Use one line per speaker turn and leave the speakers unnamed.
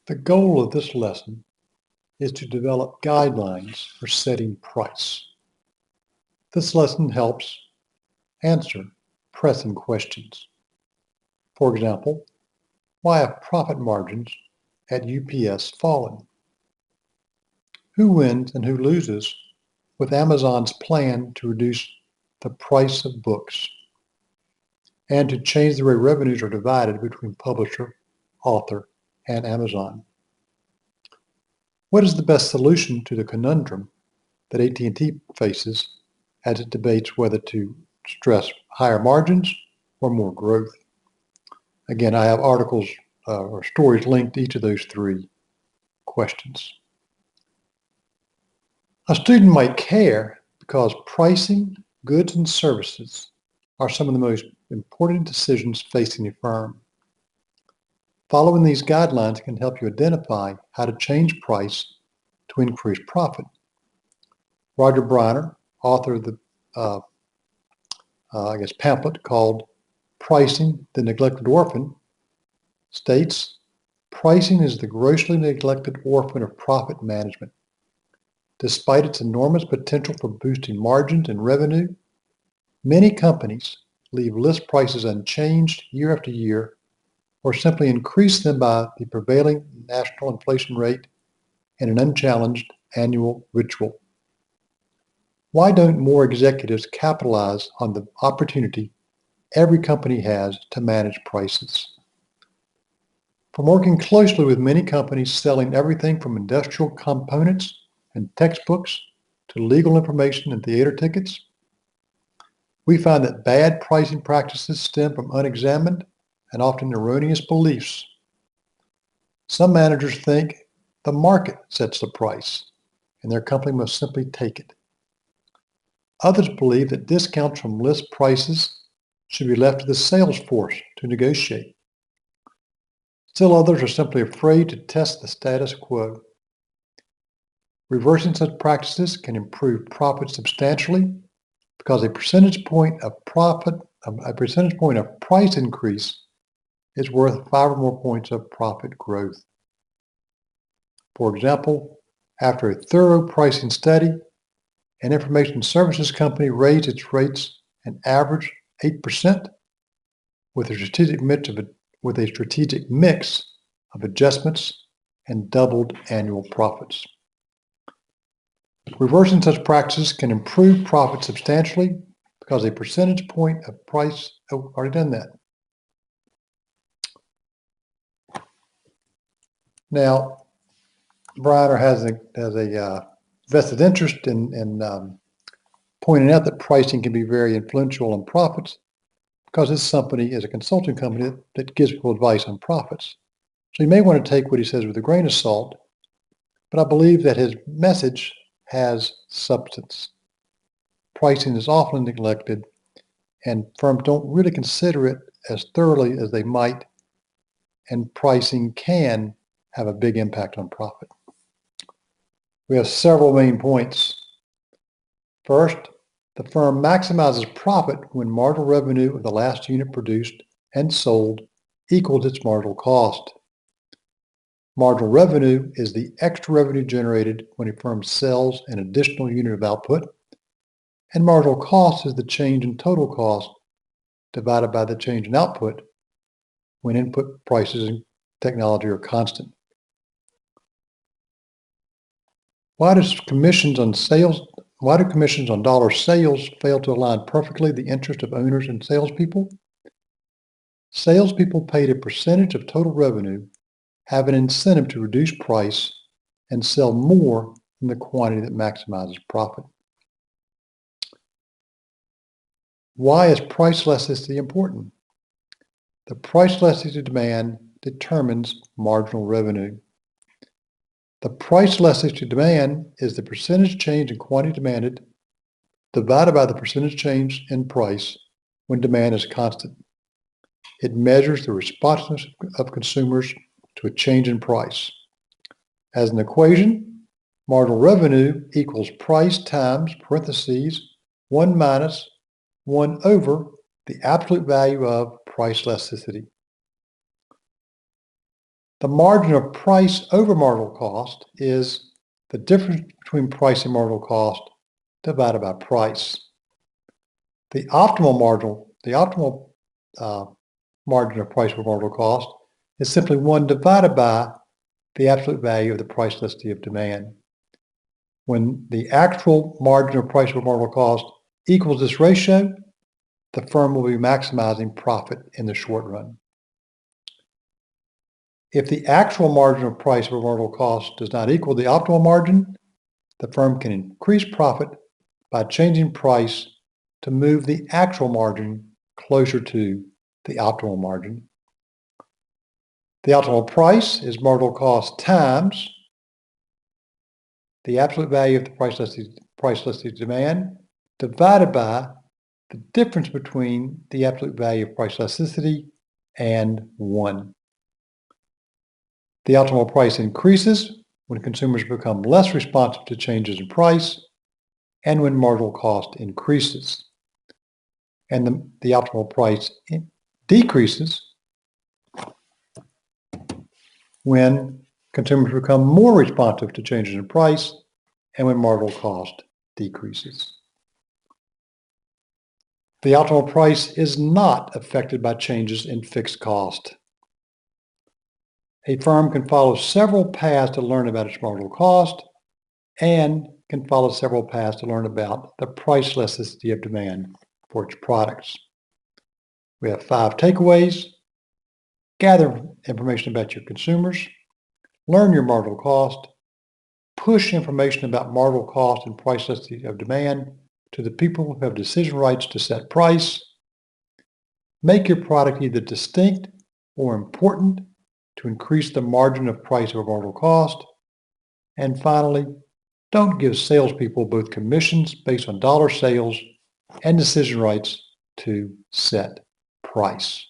The goal of this lesson is to develop guidelines for setting price. This lesson helps answer pressing questions. For example, why have profit margins at UPS fallen? Who wins and who loses with Amazon's plan to reduce the price of books and to change the way revenues are divided between publisher, author, and Amazon? What is the best solution to the conundrum that AT&T faces as it debates whether to stress higher margins or more growth? Again, I have articles or stories linked to each of those three questions. A student might care because pricing goods and services are some of the most important decisions facing a firm. Following these guidelines can help you identify how to change price to increase profit. Roger Briner, author of the pamphlet called Pricing the Neglected Orphan, states, pricing is the grossly neglected orphan of profit management. Despite its enormous potential for boosting margins and revenue, many companies leave list prices unchanged year after year or simply increase them by the prevailing national inflation rate in an unchallenged annual ritual. Why don't more executives capitalize on the opportunity every company has to manage prices? From working closely with many companies selling everything from industrial components and textbooks to legal information and theater tickets, we find that bad pricing practices stem from unexamined and often erroneous beliefs. Some managers think the market sets the price and their company must simply take it. Others believe that discounts from list prices should be left to the sales force to negotiate. Still others are simply afraid to test the status quo. Reversing such practices can improve profit substantially because a percentage point of price increase is worth 5 or more points of profit growth. For example, after a thorough pricing study, an information services company raised its rates an average 8% with a strategic mix of adjustments and doubled annual profits. Reversing such practices can improve profit substantially because a percentage point of price, already done that. Now, Briner has a vested interest in pointing out that pricing can be very influential on profits because this company is a consulting company that gives people advice on profits. So you may want to take what he says with a grain of salt, but I believe that his message has substance. Pricing is often neglected, and firms don't really consider it as thoroughly as they might, and pricing can have a big impact on profit. We have several main points. First, the firm maximizes profit when marginal revenue of the last unit produced and sold equals its marginal cost. Marginal revenue is the extra revenue generated when a firm sells an additional unit of output, and marginal cost is the change in total cost divided by the change in output when input prices and technology are constant. Why do commissions on dollar sales fail to align perfectly the interest of owners and salespeople? Salespeople paid a percentage of total revenue have an incentive to reduce price and sell more than the quantity that maximizes profit. Why is price elasticity important? The price elasticity demand determines marginal revenue. The price elasticity demand is the percentage change in quantity demanded divided by the percentage change in price when demand is constant. It measures the responsiveness of consumers to a change in price. As an equation, marginal revenue equals price times parentheses 1 minus 1 over the absolute value of price elasticity. The margin of price over marginal cost is the difference between price and marginal cost divided by price. The optimal margin of price over marginal cost is simply 1 divided by the absolute value of the price elasticity of demand. When the actual margin of price over marginal cost equals this ratio, the firm will be maximizing profit in the short run. If the actual margin of price over marginal cost does not equal the optimal margin, the firm can increase profit by changing price to move the actual margin closer to the optimal margin. The optimal price is marginal cost times the absolute value of the price elasticity demand divided by the difference between the absolute value of price elasticity and 1. The optimal price increases when consumers become less responsive to changes in price and when marginal cost increases. And the optimal price decreases when consumers become more responsive to changes in price and when marginal cost decreases. The optimal price is not affected by changes in fixed cost. A firm can follow several paths to learn about its marginal cost and can follow several paths to learn about the price elasticity of demand for its products. We have 5 takeaways. Gather information about your consumers, learn your marginal cost, push information about marginal cost and price elasticity of demand to the people who have decision rights to set price, make your product either distinct or important to increase the margin of price over marginal cost, and finally, don't give salespeople both commissions based on dollar sales and decision rights to set price.